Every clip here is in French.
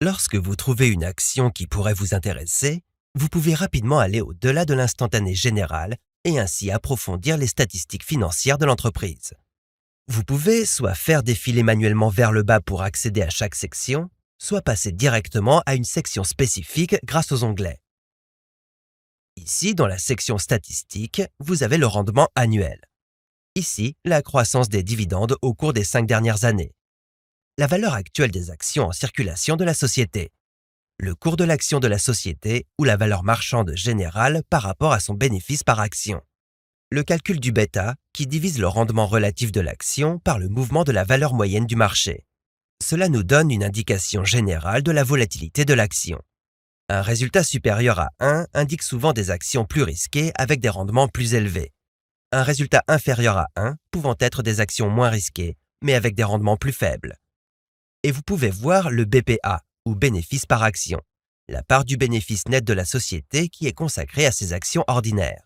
Lorsque vous trouvez une action qui pourrait vous intéresser, vous pouvez rapidement aller au-delà de l'instantané général et ainsi approfondir les statistiques financières de l'entreprise. Vous pouvez soit faire défiler manuellement vers le bas pour accéder à chaque section, soit passer directement à une section spécifique grâce aux onglets. Ici, dans la section statistiques, vous avez le rendement annuel. Ici, la croissance des dividendes au cours des 5 dernières années. La valeur actuelle des actions en circulation de la société. Le cours de l'action de la société ou la valeur marchande générale par rapport à son bénéfice par action. Le calcul du bêta qui divise le rendement relatif de l'action par le mouvement de la valeur moyenne du marché. Cela nous donne une indication générale de la volatilité de l'action. Un résultat supérieur à 1 indique souvent des actions plus risquées avec des rendements plus élevés. Un résultat inférieur à 1 pouvant être des actions moins risquées, mais avec des rendements plus faibles. Et vous pouvez voir le BPA, ou bénéfice par action, la part du bénéfice net de la société qui est consacrée à ses actions ordinaires.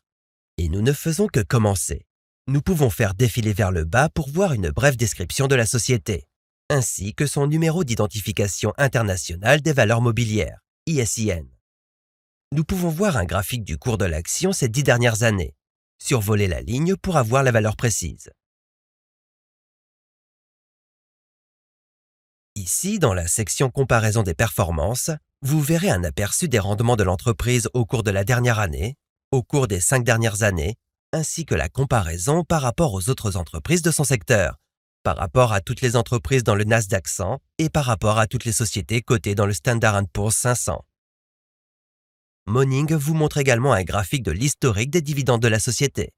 Et nous ne faisons que commencer. Nous pouvons faire défiler vers le bas pour voir une brève description de la société, ainsi que son numéro d'identification internationale des valeurs mobilières, ISIN. Nous pouvons voir un graphique du cours de l'action ces 10 dernières années. Survoler la ligne pour avoir la valeur précise. Ici, dans la section comparaison des performances, vous verrez un aperçu des rendements de l'entreprise au cours de la dernière année, au cours des 5 dernières années, ainsi que la comparaison par rapport aux autres entreprises de son secteur, par rapport à toutes les entreprises dans le Nasdaq 100 et par rapport à toutes les sociétés cotées dans le Standard & Poor's 500. Morning vous montre également un graphique de l'historique des dividendes de la société.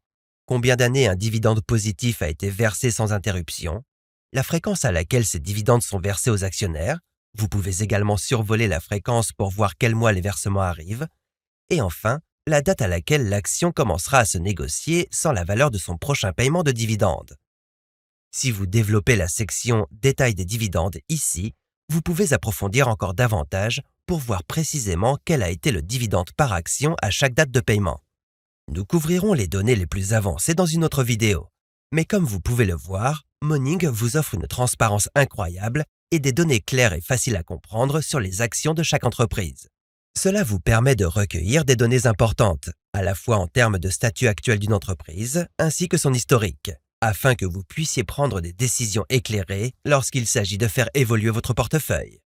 Combien d'années un dividende positif a été versé sans interruption, la fréquence à laquelle ces dividendes sont versés aux actionnaires, vous pouvez également survoler la fréquence pour voir quel mois les versements arrivent, et enfin, la date à laquelle l'action commencera à se négocier sans la valeur de son prochain paiement de dividendes. Si vous développez la section Détail des dividendes ici, vous pouvez approfondir encore davantage pour voir précisément quel a été le dividende par action à chaque date de paiement. Nous couvrirons les données les plus avancées dans une autre vidéo. Mais comme vous pouvez le voir, Morning vous offre une transparence incroyable et des données claires et faciles à comprendre sur les actions de chaque entreprise. Cela vous permet de recueillir des données importantes, à la fois en termes de statut actuel d'une entreprise ainsi que son historique, afin que vous puissiez prendre des décisions éclairées lorsqu'il s'agit de faire évoluer votre portefeuille.